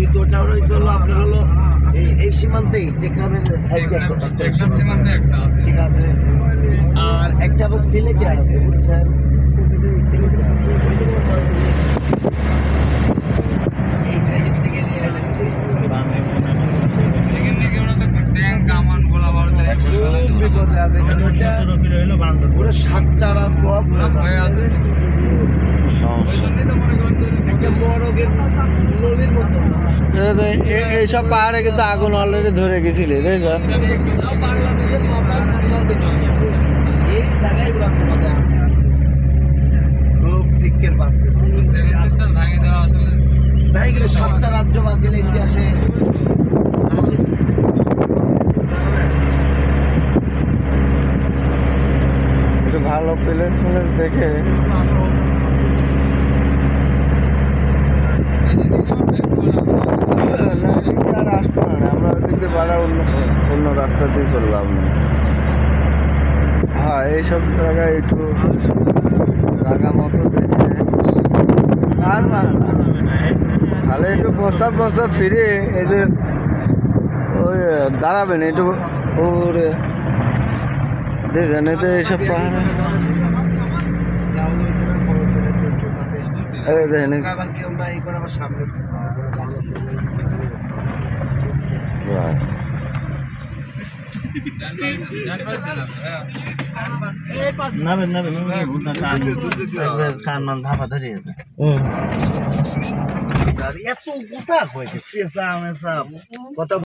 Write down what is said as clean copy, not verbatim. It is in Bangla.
দ্বিতীয়টা হলো আপনার হলো এই সীমান্তেই টেকনাফের সাইডে একটা সীমান্তে একটা আছে, ঠিক আছে। আর একটা আবার সিলেটে আছে, বুঝছেন, সিলেটে আছে। এই সাইডের থেকে পুরো সাতটারা সব এইসব পাহাড়ে কিন্তু আগুন অলরেডি ধরে গেছিল, বাংলাদেশের এই জায়গায় খুব শিক্ষের পাচ্ছে ভাই গেলে সাতটা রাজ্য বাদ দিলে ইতিহাসে একটু ভালো প্লেস দেখে আর আসবো না, আমরা দিতে পারা অন্য রাস্তা দিয়ে চললাম না। হ্যাঁ, এইসব জায়গায় একটু জায়গা মতো দেখে আর মানে না, তাহলে একটু প্রস্তাব ফিরে এই যে ওই দাঁড়াবেন একটু ওরে দেখেন, এতে এইসব পাহাড় দেখেন এত কথা হয়েছে কথা